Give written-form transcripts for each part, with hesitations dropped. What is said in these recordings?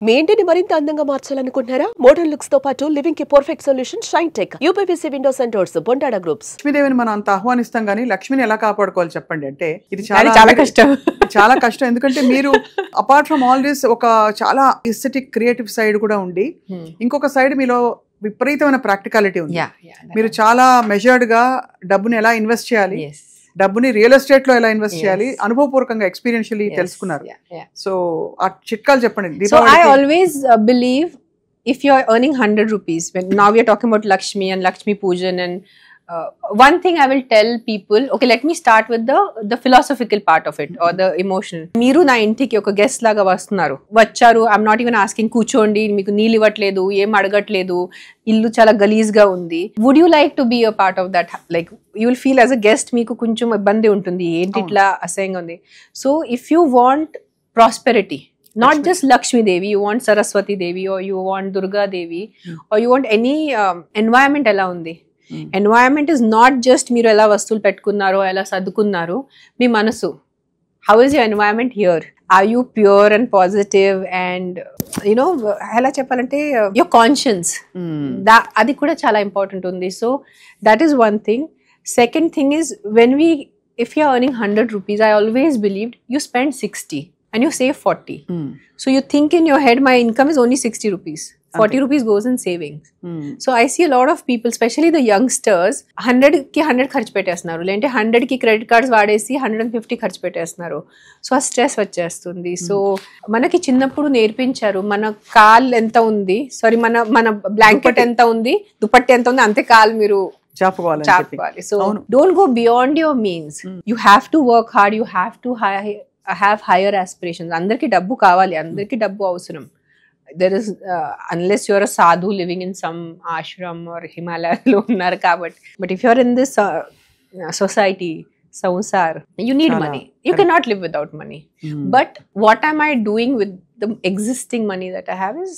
మీ ఇంటిని మరింత అందంగా మార్చాలనుకుంటున్నారా? మోడర్న్ లుక్స్ తో పాటు లివింగ్ కి perfect solution shine tech, UPVC Windows and doors, Bondada groups. లక్ష్మీదేవిని మనం అంత ఆహ్వానిస్తాం కానీ లక్ష్మిని ఎలా కాపాడుకోవాలి చెప్పండి. అంటే ఇది చాలా కష్టం. చాలా కష్టం. ఎందుకంటే మీరు అపార్ట్ ఫ్రమ్ ఆల్ దిస్ ఒక చాలా ఎస్థెటిక్ క్రియేటివ్ సైడ్ కూడా ఉండి ఇంకొక సైడ్ మీలో విపరీతమైన ప్రాక్టికాలిటీ ఉంది. మీరు చాలా మెజర్డ్ గా డబ్బుని ఎలా ఇన్వెస్ట్ చేయాలి, డబ్బుని రియల్ ఎస్టేట్ లో ఎలా ఇన్వెస్ట్ చేయాలి అనుభవపూర్వకంగా ఎక్స్పీరియన్షియల్లీ తెలుసుకున్నారు. సో ఆ చిట్కాలు చెప్పండి. So I always believe if you are earning 100 rupees, when now we are talking about Lakshmi and Lakshmi Pujan, and one thing I will tell people, okay, let me start with the philosophical part of it or the emotional. మీరు నా ఇంటికి ఒక guest లాగా వచ్చారు, I'm not even asking, కూర్చోండి, మీకు నీళ్ళు ఇవ్వట్లేదు, ఏం అడగట్లేదు, ఇల్లు చాలా గలీజ్ గా ఉంది. Would you like to be a part of that? Like you will feel as a guest మీకు కొంచెం ఇబ్బంది ఉంటుంది, ఏంటి ఇట్లా అసహ్యంగా ఉంది. So if you want prosperity, not just Lakshmi Devi, you want Saraswati Devi or you want Durga Devi or you want any environment ఎలా ఉంది. ఎన్వైరన్మెంట్ ఇస్ నాట్ జస్ట్ మీరు ఎలా వస్తువులు పెట్టుకున్నారో ఎలా సర్దుకున్నారు, మీ మనసు. How is your environment here? Are you pure and positive and you know ఎలా చెప్పాలంటే యువర్ కాన్షియన్స్, అది కూడా చాలా ఇంపార్టెంట్ ఉంది. So that is one thing. Second thing is when we if you are earning 100 rupees, I always believed you spend 60 and you save 40. So you think in your head, my income is only 60 rupees. 40 rupees goes in savings. So I see a lot of people, especially the youngsters, 100 ki 100 ఖర్చు పెట్టేస్తున్నారు, లేదంటే 100 కి credit cards వాడేసి 150 ఖర్చు పెట్టేస్తున్నారు. So ఆ stress వచ్చేస్తుంది. So మనకి చిన్నప్పుడు నేర్పించారు మన కాల్ ఎంత ఉంది, సారీ మన బ్లాంకెట్ ఎంత ఉంది, దుపట్టి ఎంత ఉంది, అంతే కాల్ మీరు చాపుకోవాలి. So don't go beyond your means. You have to work hard, you have to have higher aspirations. అందరికి డబ్బు కావాలి, అందరికి డబ్బు అవసరం. There is unless you're a sadhu living in some ashram or Himalayas lo unnaru kabatti, but if you're in this society samsar, you need money. You cannot live without money. But what am I doing with the existing money that I have is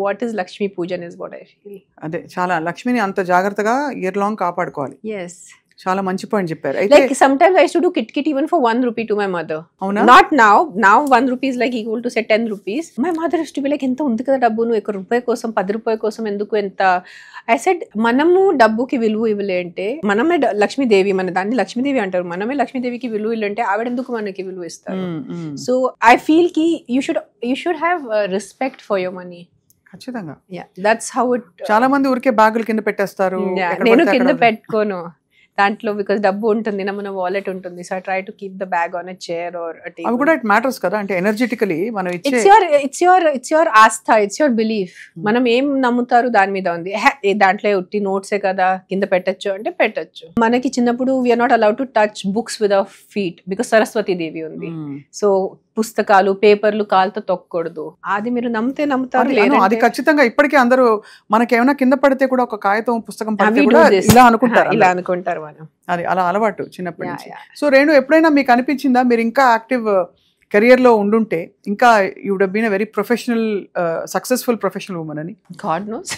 what is Lakshmi Pujan is what I feel. అదే చాలా లక్ష్మిని అంత జాగ్రత్తగా year long కాపాడుకోవాలి. Yes, చాలా మంచి point చెప్పారు. Like sometimes I used to do kit even for 1 rupee to my mother. Not now 1 rupee is like equal to say 10 rupees. My mother used to be like, ఎంత ఉంది కదా డబ్బు, నువ్వు 1 రూపాయి కోసం 10 రూపాయల కోసం ఎందుకు ఎంత. I said, మనము డబ్బుకి విలువ ఇవ్వలే అంటే, మనమే లక్ష్మీదేవి, మన దాన్ని లక్ష్మీదేవి అంటారు, మనమే లక్ష్మీదేవికి విలువ ఇల్లంటే ఆవిడ ఎందుకు మనకి విలువ ఇస్తారు. So I feel ki you should have respect for your money. ఖచ్చితంగా. Yeah, that's how it. చాలా మంది ఊరికే బ్యాగులు కింద పెట్టేస్తారు. నేను కింద పెట్టుకోను దాంట్లో, బికాస్ డబ్బు ఉంటుంది నా, మన వాలెట్ ఉంటుంది. So I try to keep the bag on a chair or a table. అవి కూడా ఇట్ మ్యాటర్స్ కదా, అంటే ఎనర్జెటికలీ మనం ఇచ్చే ఇట్స్ యువర్ ఆస్థ, ఇట్స్ యువర్ బిలీఫ్. మనం ఏం నమ్ముతారు దాని మీద ఉంది. దాంట్లో ఉట్టి నోట్సే కదా కింద పెట్టచ్చు అంటే పెట్టచ్చు. మనకి చిన్నప్పుడు we are not allowed to touch books with our feet because Saraswati Devi ఉంది. సో పుస్తకాలు పేపర్లు కాలుతో తొక్కకూడదు. అది మీరు నమ్ముతారు. అది ఖచ్చితంగా ఇప్పటికీ అందరూ మనకేమైనా కింద పడితే కూడా ఒక కాగితం పుస్తకం పడితే కూడా ఇలా అనుకుంటారు మనం. అది అలా అలవాటు చిన్నప్పటి నుంచి. సో రేణు, ఎప్పుడైనా మీకు అనిపించిందా మీరు ఇంకా యాక్టివ్ కెరియర్ లో ఉండుంటే ఇంకా you would have been a very professional successful professional women అని? గాడ్ నోస్,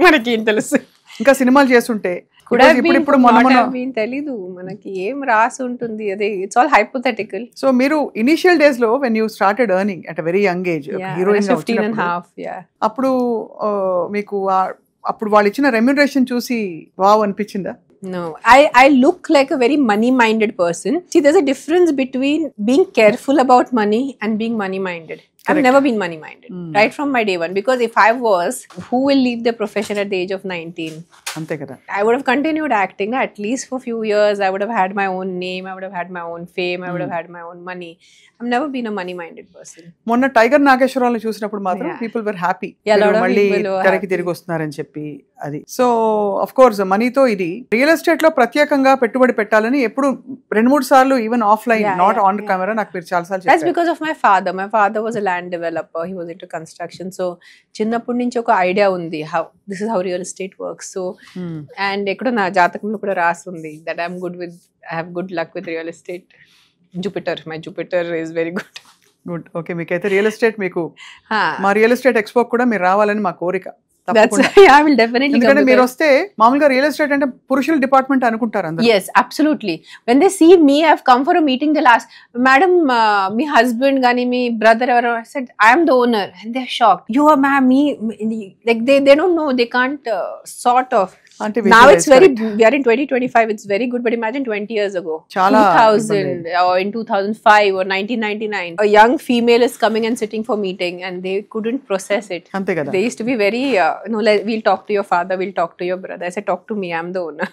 మనకి ఏం తెలుసు. ఇంకా సినిమాలు చేస్తుంటే ఇప్పుడు తెలీదు మనకి ఏం రాసి ఉంటుంది, అదే ఇట్స్ ఆల్ హైపోథెటికల్. సో మీరు ఇనిషియల్ డేస్ లో when you started earning at a very young age, heroine 15.5, అప్పుడు మీకు అప్పుడు వాళ్ళు ఇచ్చిన రెమ్యునరేషన్ చూసి వావ్ అనిపించిందా? No, I look like a very money minded person. See, there's a difference between being careful about money and being money minded. I've never been money minded right from my day one, because if I was, who will leave the profession at the age of 19? Ante kada. I would have continued acting at least for a few years. I would have had my own name, I would have had my own fame, I would have had my own money. I've never been a money minded person. మొన్న tiger నాగేశ్వరరావుని చూసినప్పుడు మాత్రం people were happy. మళ్ళీ తెరకి తిరిగి వస్తున్నారని చెప్పి అది. So of course మనీతో ఇది రియల్ ఎస్టేట్ లో ప్రత్యేకంగా పెట్టుబడి పెట్టాలని ఎప్పుడు 2-3 సార్లు even offline not on camera నాకు మీరు చాలా సార్లు చెప్పారు. That's because of my father. My father was a land developer. He was into construction. So చిన్నప్పటి నుంచి ఒక ఐడియా ఉంది, this is how real estate works. So and ఎక్కడో నా జాతకంలో కూడా రాసి ఉంది that I have good luck with real estate. My Jupiter is very good. Good. Okay, మీకైతే రియల్ ఎస్టేట్, మీకు మా రియల్ ఎస్టేట్ ఎక్స్పో కూడా మీరు రావాలని మా కోరిక. తప్పకుండా. I will definitely ఎందుకంటే come మీరు because- వస్తే మామూలుగా రియల్ ఎస్టేట్ అంటే పురుషుల డిపార్ట్మెంట్ అనుకుంటారు అందరూ. Yes, absolutely. When they see me, I've come for a meeting. They'll ask, "Madam, me husband, gani me brother, or I said, I am the owner," and they're shocked. You are ma'am, me like they don't know. They can't sort of. అంటే Now it's very. visualize We are in 2025. It's very good, but imagine 20 years ago, Chala 2000 or in 2005 or 1999, a young female is coming and sitting for meeting, and they couldn't process it. అంతే కదా. They used to be very, we'll talk to your father, we'll talk to your brother. I said, talk to me. I'm the owner.